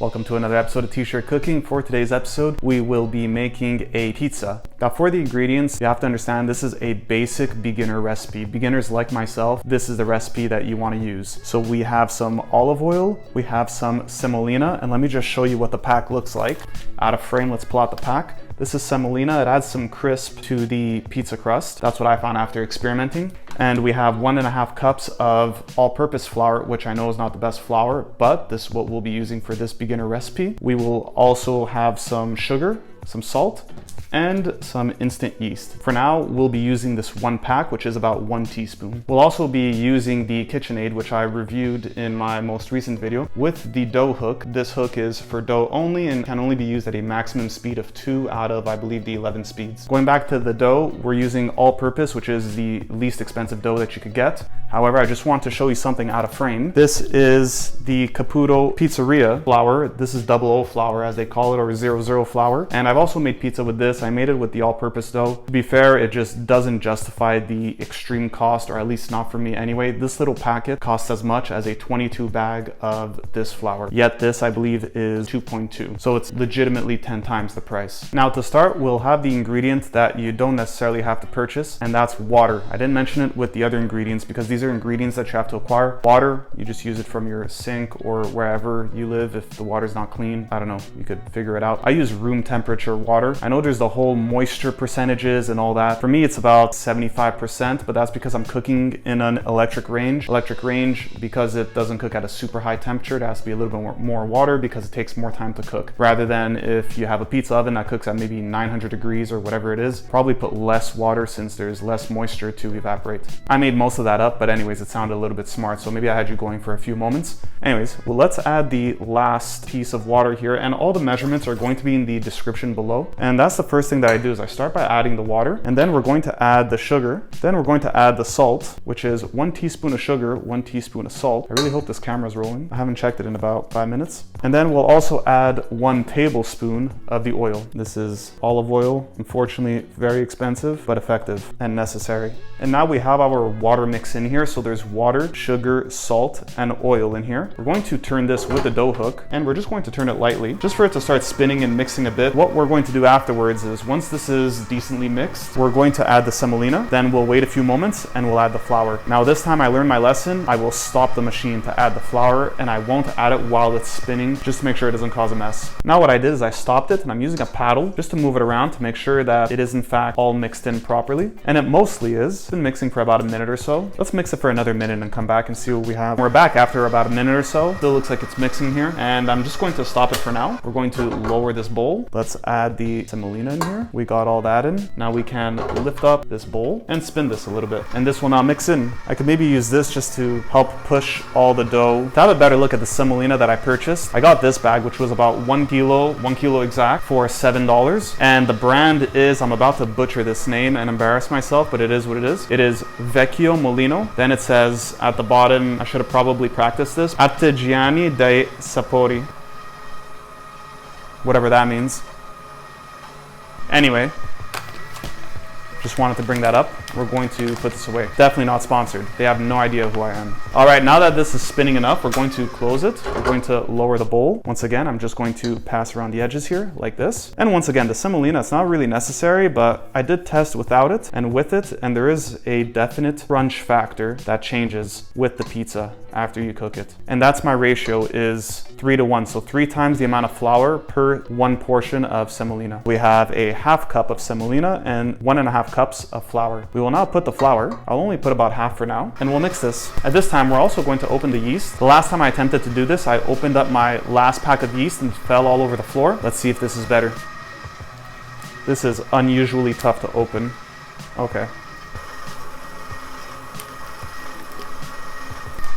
Welcome to another episode of T-shirt cooking. For today's episode, we will be making a pizza. Now for the ingredients, you have to understand this is a basic beginner recipe. Beginners like myself, this is the recipe that you want to use. So we have some olive oil, we have some semolina, and let me just show you what the pack looks like. Out of frame, let's pull out the pack. This is semolina. It adds some crisp to the pizza crust. That's what I found after experimenting. And we have 1.5 cups of all-purpose flour, which I know is not the best flour, but this is what we'll be using for this beginner recipe. We will also have some sugar, some salt, and some instant yeast. For now, we'll be using this one pack, which is about 1 teaspoon. We'll also be using the KitchenAid, which I reviewed in my most recent video, with the dough hook. This hook is for dough only and can only be used at a maximum speed of 2 out of, I believe, the 11 speeds. Going back to the dough, we're using all-purpose, which is the least expensive dough that you could get. However, I just want to show you something out of frame. This is the Caputo Pizzeria flour. This is 00 flour, as they call it, or 00 flour. And I've also made pizza with this. I made it with the all-purpose dough. To be fair, it just doesn't justify the extreme cost, or at least not for me anyway. This little packet costs as much as a 22 bag of this flour. Yet this, I believe, is 2.2. So it's legitimately 10 times the price. Now to start, we'll have the ingredient that you don't necessarily have to purchase, and that's water. I didn't mention it with the other ingredients because these are ingredients that you have to acquire. Water, you just use it from your sink or wherever you live. If the water's not clean, I don't know, you could figure it out. I use room temperature water. I know there's the whole moisture percentages and all that. For me, it's about 75%, but that's because I'm cooking in an electric range. Electric range, because it doesn't cook at a super high temperature, there has to be a little bit more water because it takes more time to cook. Rather than if you have a pizza oven that cooks at maybe 900 degrees or whatever it is, probably put less water since there's less moisture to evaporate. I made most of that up, but anyways, it sounded a little bit smart, so maybe I had you going for a few moments. Anyways, well, let's add the last piece of water here, and all the measurements are going to be in the description below. And that's the first thing that I do is I start by adding the water, and then we're going to add the sugar. Then we're going to add the salt, which is 1 teaspoon of sugar, 1 teaspoon of salt. I really hope this camera's rolling. I haven't checked it in about 5 minutes. And then we'll also add 1 tablespoon of the oil. This is olive oil. Unfortunately, very expensive, but effective and necessary. And now we have our water mix in here. So there's water, sugar, salt, and oil in here. We're going to turn this with the dough hook, and we're just going to turn it lightly, just for it to start spinning and mixing a bit. What we're going to do afterwards is once this is decently mixed, we're going to add the semolina. Then we'll wait a few moments and we'll add the flour. Now this time I learned my lesson. I will stop the machine to add the flour, and I won't add it while it's spinning, just to make sure it doesn't cause a mess. Now what I did is I stopped it, and I'm using a paddle just to move it around to make sure that it is in fact all mixed in properly. And it mostly is. It's been mixing for about a minute or so. Let's mix it for another minute and come back and see what we have. We're back after about a minute or so. Still looks like it's mixing here, and I'm just going to stop it for now. We're going to lower this bowl. Let's add the semolina in here. We got all that in. Now we can lift up this bowl and spin this a little bit, and this will now mix in. I could maybe use this just to help push all the dough. To have a better look at the semolina that I purchased, I got this bag, which was about 1 kilo exact, for $7. And the brand is, I'm about to butcher this name and embarrass myself, but it is what it is. It is Vecchio Molino. Then it says at the bottom, I should have probably practiced this, Artigiani dei Sapori. Whatever that means. Anyway, just wanted to bring that up. We're going to put this away. Definitely not sponsored. They have no idea who I am. All right, now that this is spinning enough, we're going to close it. We're going to lower the bowl. Once again, I'm just going to pass around the edges here like this. And once again, the semolina, it's not really necessary, but I did test without it and with it, and there is a definite crunch factor that changes with the pizza after you cook it. And that's my ratio, is 3 to 1. So 3 times the amount of flour per 1 portion of semolina. We have a 1/2 cup of semolina and 1.5 cups of flour. We will now put the flour. I'll only put about half for now, and we'll mix this. At this time, we're also going to open the yeast. The last time I attempted to do this, I opened up my last pack of yeast and fell all over the floor. Let's see if this is better. This is unusually tough to open. Okay.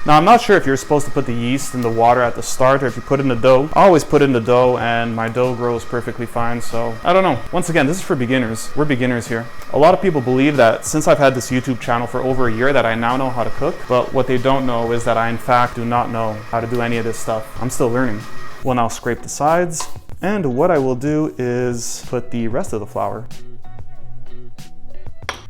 Now, I'm not sure if you're supposed to put the yeast in the water at the start or if you put it in the dough. I always put it in the dough, and my dough grows perfectly fine, so I don't know. Once again, this is for beginners. We're beginners here. A lot of people believe that since I've had this YouTube channel for over a year that I now know how to cook, but what they don't know is that I in fact do not know how to do any of this stuff. I'm still learning. We'll now scrape the sides, and what I will do is put the rest of the flour.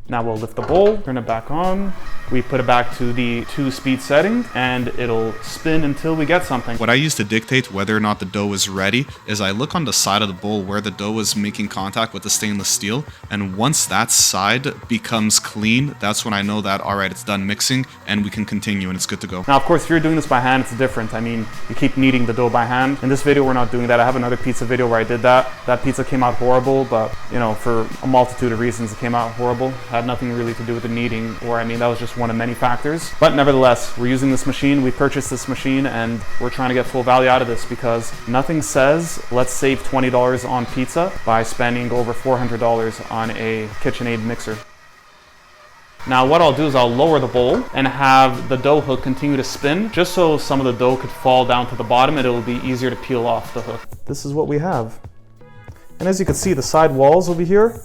Now we'll lift the bowl, turn it back on, we put it back to the 2-speed setting and it'll spin until we get something. What I use to dictate whether or not the dough is ready is I look on the side of the bowl where the dough is making contact with the stainless steel, and once that side becomes clean, that's when I know that, all right, it's done mixing and we can continue and it's good to go. Now, of course, if you're doing this by hand, it's different. I mean, you keep kneading the dough by hand. In this video, we're not doing that. I have another pizza video where I did that. That pizza came out horrible, but you know, for a multitude of reasons, it came out horrible. It had nothing really to do with the kneading, or I mean, that was just one of many factors. But nevertheless, we're using this machine. We purchased this machine and we're trying to get full value out of this because nothing says let's save $20 on pizza by spending over $400 on a KitchenAid mixer. Now what I'll do is I'll lower the bowl and have the dough hook continue to spin just so some of the dough could fall down to the bottom and it'll be easier to peel off the hook. This is what we have. And as you can see, the side walls over here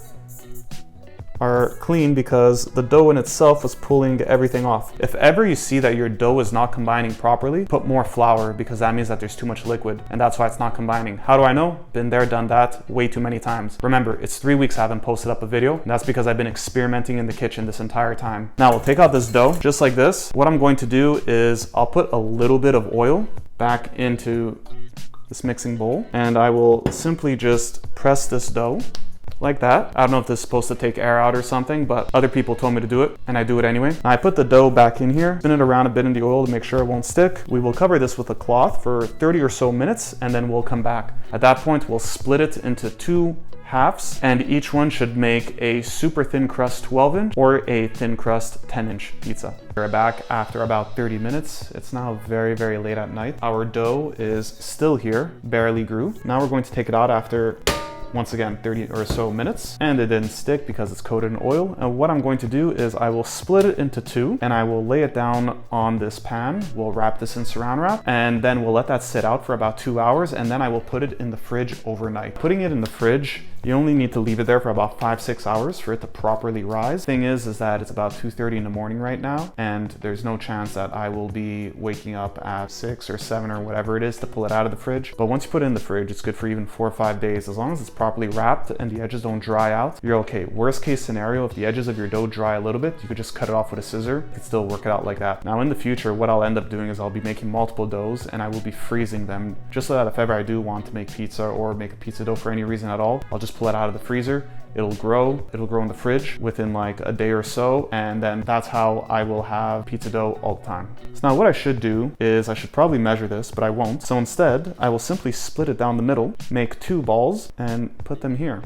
are clean because the dough in itself was pulling everything off. If ever you see that your dough is not combining properly, put more flour because that means that there's too much liquid and that's why it's not combining. How do I know? Been there, done that way too many times. Remember, it's 3 weeks I haven't posted up a video, and that's because I've been experimenting in the kitchen this entire time. Now we'll take out this dough just like this. What I'm going to do is I'll put a little bit of oil back into this mixing bowl and I will simply just press this dough like that. I don't know if this is supposed to take air out or something, but other people told me to do it and I do it anyway. Now I put the dough back in here, spin it around a bit in the oil to make sure it won't stick. We will cover this with a cloth for 30 or so minutes and then we'll come back. At that point, we'll split it into 2 halves and each one should make a super thin crust 12-inch or a thin crust 10-inch pizza. We're back after about 30 minutes. It's now very, very late at night. Our dough is still here, barely grew. Now we're going to take it out after, once again, 30 or so minutes, and it didn't stick because it's coated in oil. And what I'm going to do is I will split it into 2 and I will lay it down on this pan. We'll wrap this in saran wrap and then we'll let that sit out for about 2 hours and then I will put it in the fridge overnight. Putting it in the fridge, you only need to leave it there for about 5-6 hours for it to properly rise. Thing is that it's about 2:30 in the morning right now and there's no chance that I will be waking up at 6 or 7 or whatever it is to pull it out of the fridge. But once you put it in the fridge, it's good for even 4 or 5 days. As long as it's properly wrapped and the edges don't dry out, you're okay. Worst case scenario, if the edges of your dough dry a little bit, you could just cut it off with a scissor. You could still work it out like that. Now in the future, what I'll end up doing is I'll be making multiple doughs and I will be freezing them just so that if ever I do want to make pizza or make a pizza dough for any reason at all, I'll just pull it out of the freezer. It'll grow in the fridge within like a day or so, and then that's how I will have pizza dough all the time. So now what I should do is I should probably measure this, but I won't. So instead, I will simply split it down the middle, make 2 balls, and put them here.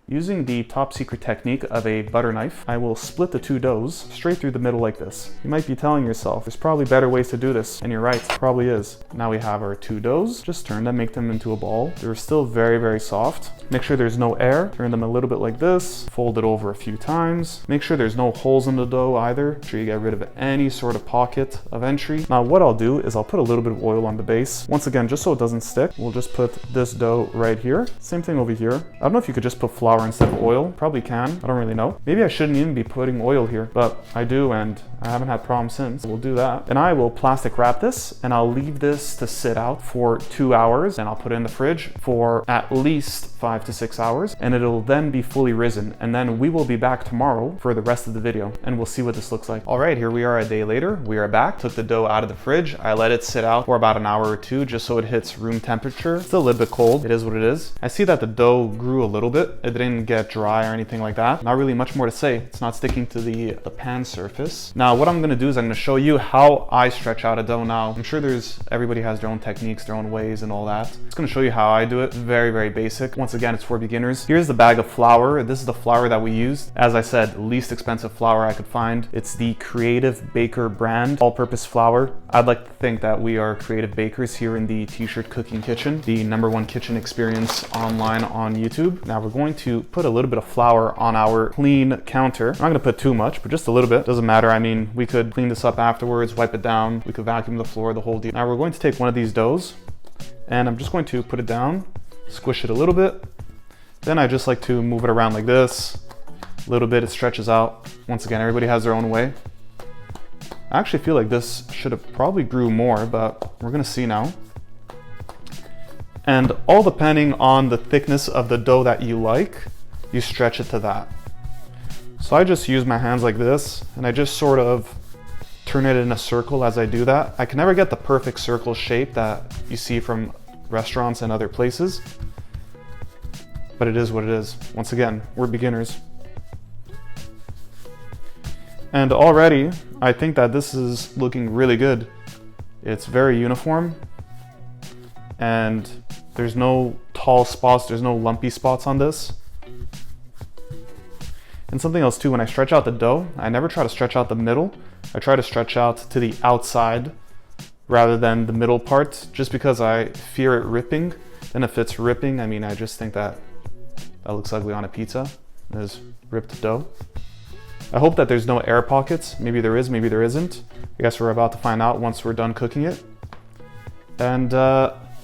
Using the top secret technique of a butter knife, I will split the 2 doughs straight through the middle like this. You might be telling yourself, there's probably better ways to do this, and you're right, probably is. Now we have our 2 doughs, just turn them, make them into a ball. They're still very, very soft. Make sure there's no air, turn them a little bit like this, fold it over a few times. Make sure there's no holes in the dough either. Make sure you get rid of any sort of pocket of entry. Now what I'll do is I'll put a little bit of oil on the base. Once again, just so it doesn't stick, we'll just put this dough right here. Same thing over here. I don't know if you could just put flour instead of oil. Probably can. I don't really know. Maybe I shouldn't even be putting oil here, but I do and I haven't had problems since. We'll do that. And I will plastic wrap this and I'll leave this to sit out for 2 hours and I'll put it in the fridge for at least 5 to 6 hours and it'll then be fully risen. And then we will be back tomorrow for the rest of the video and we'll see what this looks like. All right, here we are a day later. We are back. Took the dough out of the fridge. I let it sit out for about an hour or 2 just so it hits room temperature. Still a little bit cold. It is what it is. I see that the dough grew a little bit. It didn't get dry or anything like that. Not really much more to say. It's not sticking to the pan surface. Now what I'm gonna do is I'm gonna show you how I stretch out a dough now. I'm sure everybody has their own techniques, their own ways and all that. I'm just gonna show you how I do it. Very, very basic. Once again, it's for beginners. Here's the bag of flour. This is the flour that we used. As I said, least expensive flour I could find. It's the Creative Baker brand, all-purpose flour. I'd like to think that we are creative bakers here in the Tshirtcooking kitchen, the #1 kitchen experience online on YouTube. Now we're going to put a little bit of flour on our clean counter. I'm not gonna put too much, but just a little bit. Doesn't matter. I mean, we could clean this up afterwards, wipe it down. We could vacuum the floor, the whole deal. Now we're going to take one of these doughs and I'm just going to put it down, squish it a little bit. Then I just like to move it around like this. A little bit, it stretches out. Once again, everybody has their own way. I actually feel like this should have probably grew more, but we're gonna see now. And all depending on the thickness of the dough that you like, you stretch it to that. So I just use my hands like this, and I just sort of turn it in a circle as I do that. I can never get the perfect circle shape that you see from restaurants and other places, but it is what it is. Once again, we're beginners. And already, I think that this is looking really good. It's very uniform, and there's no tall spots, there's no lumpy spots on this. And something else too, when I stretch out the dough, I never try to stretch out the middle. I try to stretch out to the outside rather than the middle part, just because I fear it ripping. And if it's ripping, I mean, I just think that looks ugly on a pizza. There's ripped dough. I hope that there's no air pockets. Maybe there is, maybe there isn't. I guess we're about to find out once we're done cooking it. And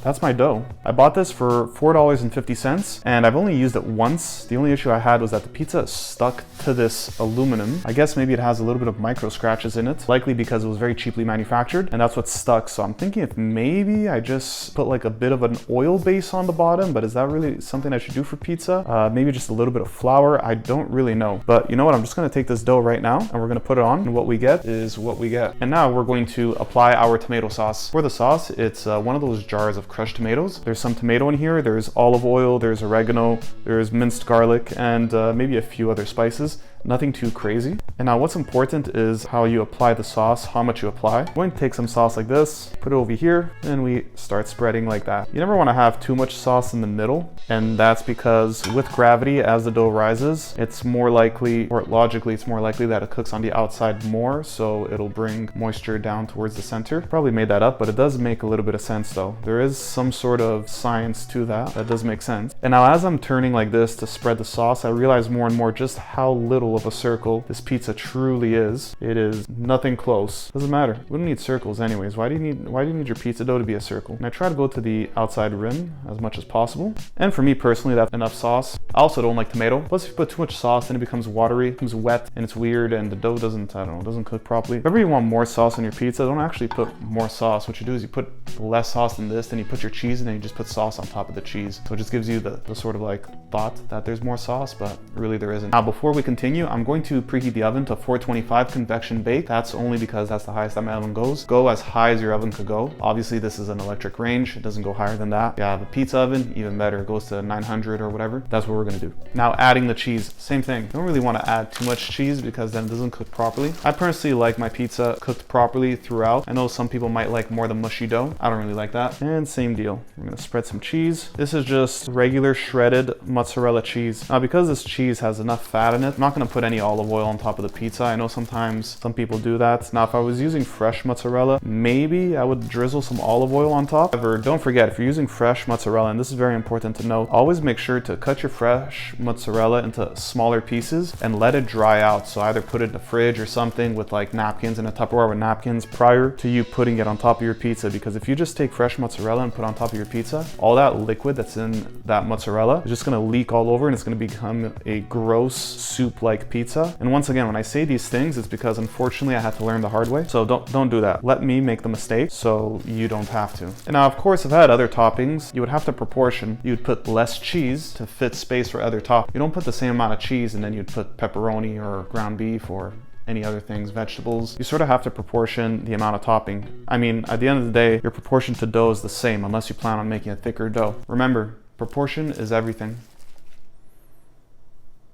that's my dough. I bought this for $4.50 and I've only used it once. The only issue I had was that the pizza stuck to this aluminum. I guess maybe it has a little bit of micro scratches in it, likely because it was very cheaply manufactured, and that's what stuck. So I'm thinking if maybe I just put like a bit of an oil base on the bottom, but is that really something I should do for pizza? Maybe just a little bit of flour. I don't really know. But you know what? I'm just gonna take this dough right now and we're gonna put it on, and what we get is what we get. And now we're going to apply our tomato sauce. For the sauce, it's one of those jars of crushed tomatoes. There's some tomato in here, there's olive oil, there's oregano, there's minced garlic, and maybe a few other spices. Nothing too crazy. And now what's important is how you apply the sauce, how much you apply. I'm going to take some sauce like this, put it over here, and we start spreading like that. You never want to have too much sauce in the middle, and that's because with gravity, as the dough rises, it's more likely, or logically, it's more likely that it cooks on the outside more, so it'll bring moisture down towards the center. Probably made that up, but it does make a little bit of sense though. There is some sort of science to that. That does make sense. And now as I'm turning like this to spread the sauce, I realize more and more just how little of a circle this pizza truly is. It is nothing close. Doesn't matter. We don't need circles anyways. Why do you need your pizza dough to be a circle? And I try to go to the outside rim as much as possible. And for me personally, that's enough sauce. I also don't like tomato. Plus, if you put too much sauce, then it becomes watery, it becomes wet, and it's weird, and the dough doesn't, I don't know, doesn't cook properly. If ever you want more sauce on your pizza, don't actually put more sauce. What you do is you put less sauce than this, then you put your cheese, and then you just put sauce on top of the cheese. So it just gives you the sort of like thought that there's more sauce, but really there isn't. Now, before we continue, I'm going to preheat the oven to 425 convection bake. That's only because that's the highest that my oven goes. Go as high as your oven could go. Obviously, this is an electric range. It doesn't go higher than that. If you have a pizza oven, even better. It goes to 900 or whatever. That's what we're gonna do. Now, adding the cheese. Same thing. You don't really want to add too much cheese because then it doesn't cook properly. I personally like my pizza cooked properly throughout. I know some people might like more the mushy dough. I don't really like that. And same deal. We're gonna spread some cheese. This is just regular shredded mozzarella cheese. Now, because this cheese has enough fat in it, I'm not gonna put any olive oil on top of the pizza. I know sometimes some people do that. Now, if I was using fresh mozzarella, maybe I would drizzle some olive oil on top. However, don't forget, if you're using fresh mozzarella, and this is very important to note, always make sure to cut your fresh mozzarella into smaller pieces and let it dry out. So either put it in the fridge or something with like napkins, in a Tupperware with napkins, prior to you putting it on top of your pizza. Because if you just take fresh mozzarella and put it on top of your pizza, all that liquid that's in that mozzarella is just gonna leak all over, and it's gonna become a gross soup-like pizza. And once again, when I say these things, it's because unfortunately I had to learn the hard way. So don't do that. Let me make the mistake so you don't have to. And now, of course, if I had other toppings, you would have to proportion. You'd put less cheese to fit space for other toppings. You don't put the same amount of cheese and then you'd put pepperoni or ground beef or any other things, vegetables. You sort of have to proportion the amount of topping. I mean, at the end of the day, your proportion to dough is the same unless you plan on making a thicker dough. Remember, proportion is everything.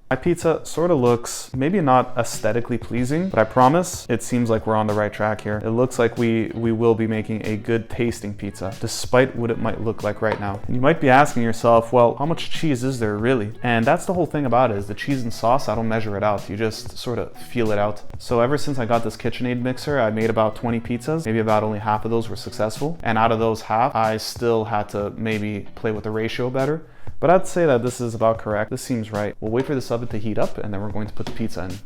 My pizza sort of looks maybe not aesthetically pleasing, but I promise it seems like we're on the right track here. It looks like we will be making a good tasting pizza, despite what it might look like right now. And you might be asking yourself, well, how much cheese is there really? And that's the whole thing about it, is the cheese and sauce, I don't measure it out. You just sort of feel it out. So ever since I got this KitchenAid mixer, I made about 20 pizzas. Maybe about only half of those were successful. And out of those half, I still had to maybe play with the ratio better. But I'd say that this is about correct. This seems right. We'll wait for this oven to heat up and then we're going to put the pizza in.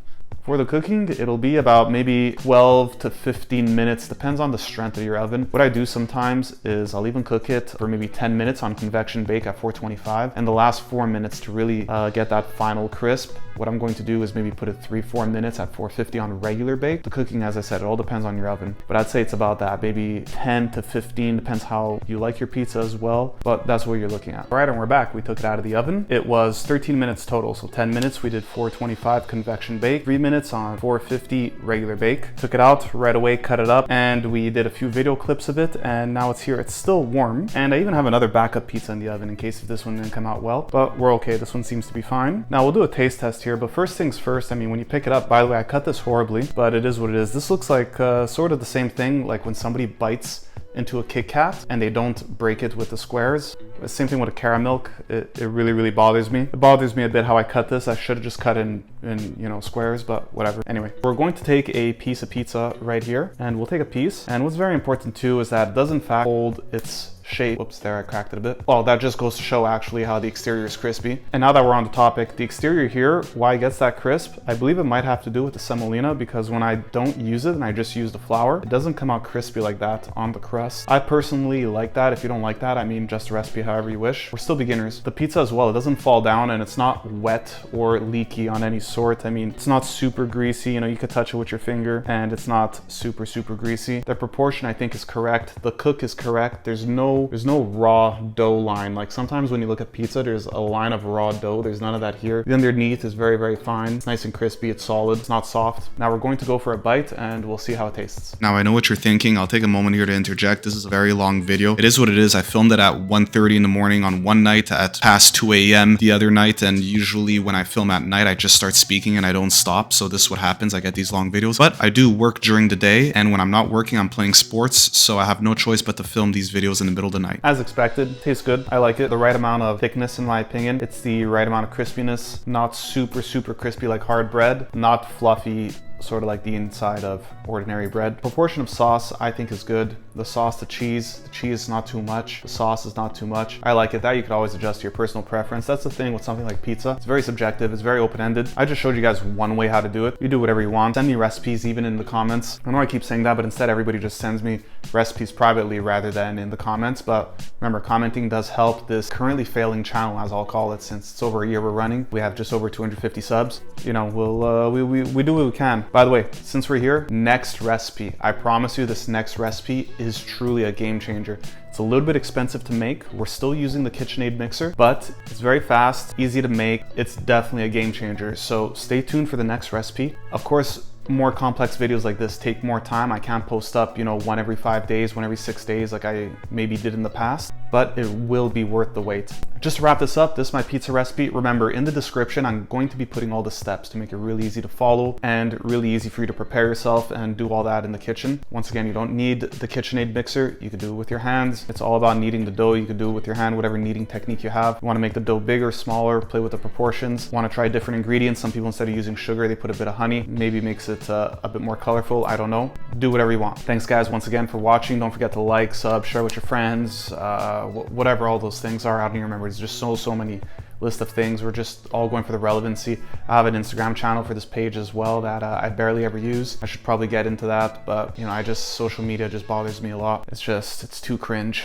For the cooking, it'll be about maybe 12 to 15 minutes, depends on the strength of your oven. What I do sometimes is I'll even cook it for maybe 10 minutes on convection bake at 425, and the last 4 minutes to really get that final crisp. What I'm going to do is maybe put it 3-4 minutes at 450 on regular bake. The cooking, as I said, it all depends on your oven, but I'd say it's about that, maybe 10 to 15, depends how you like your pizza as well, but that's what you're looking at. All right, and we're back. We took it out of the oven. It was 13 minutes total, so 10 minutes we did 425 convection bake, 3 minutes on 450 regular bake. Took it out right away, cut it up, and we did a few video clips of it, and now it's here. It's still warm, and I even have another backup pizza in the oven in case if this one didn't come out well, but we're okay. This one seems to be fine. Now we'll do a taste test here, but first things first, I mean, when you pick it up, by the way, I cut this horribly, but it is what it is. This looks like sort of the same thing, like when somebody bites into a Kit Kat and they don't break it with the squares. Same thing with a caramel. It really bothers me. It bothers me a bit how I cut this. I should have just cut in you know, squares, but whatever. Anyway, we're going to take a piece of pizza right here, and we'll take a piece. And what's very important too is that it does in fact hold its shape. Whoops, there, I cracked it a bit. Well, that just goes to show actually how the exterior is crispy. And now that we're on the topic, the exterior here, why it gets that crisp, I believe it might have to do with the semolina, because when I don't use it and I just use the flour, it doesn't come out crispy like that on the crust. I personally like that. If you don't like that, I mean, just a recipe however you wish. We're still beginners. The pizza as well, it doesn't fall down and it's not wet or leaky on any sort. I mean, it's not super greasy, you know, you could touch it with your finger, and it's not super greasy. The proportion I think is correct. The cook is correct. There's no raw dough line. Like sometimes when you look at pizza, there's a line of raw dough. There's none of that here. The underneath is very fine. It's nice and crispy. It's solid. It's not soft. Now we're going to go for a bite and we'll see how it tastes. Now I know what you're thinking. I'll take a moment here to interject. This is a very long video. It is what it is. I filmed it at 1:30 in the morning on one night, at past 2 a.m. the other night, and usually when I film at night, I just start speaking and I don't stop. So this is what happens. I get these long videos, but I do work during the day, and when I'm not working, I'm playing sports, so I have no choice but to film these videos in the middle of the night. As expected, tastes good. I like it. The right amount of thickness in my opinion. It's the right amount of crispiness, not super crispy like hard bread, not fluffy sort of like the inside of ordinary bread. Proportion of sauce I think is good. The sauce, the cheese is not too much. The sauce is not too much. I like it. That you could always adjust to your personal preference. That's the thing with something like pizza. It's very subjective. It's very open-ended. I just showed you guys one way how to do it. You do whatever you want. Send me recipes even in the comments. I know I keep saying that, but instead everybody just sends me recipes privately rather than in the comments. But remember, commenting does help this currently failing channel, as I'll call it, since it's over a year we're running. We have just over 250 subs. You know, we do what we can. By the way, since we're here, next recipe. I promise you this next recipe is truly a game changer. It's a little bit expensive to make. We're still using the KitchenAid mixer, but it's very fast, easy to make. It's definitely a game changer. So stay tuned for the next recipe. Of course, more complex videos like this take more time. I can't post up, you know, one every 5 days, one every 6 days like I maybe did in the past, but it will be worth the wait. Just to wrap this up, this is my pizza recipe. Remember, in the description, I'm going to be putting all the steps to make it really easy to follow and really easy for you to prepare yourself and do all that in the kitchen. Once again, you don't need the KitchenAid mixer. You can do it with your hands. It's all about kneading the dough. You can do it with your hand, whatever kneading technique you have. You want to make the dough bigger, smaller, play with the proportions. Want to try different ingredients. Some people, instead of using sugar, they put a bit of honey. Maybe makes it a bit more colorful. I don't know. Do whatever you want. Thanks guys once again for watching. Don't forget to like, sub, share with your friends, whatever all those things are. I don't even remember. There's just so many list of things. We're just all going for the relevancy. I have an Instagram channel for this page as well that I barely ever use. I should probably get into that, but you know, social media just bothers me a lot. It's too cringe.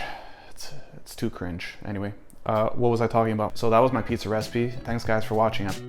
It's too cringe. Anyway, what was I talking about? So that was my pizza recipe. Thanks guys for watching it.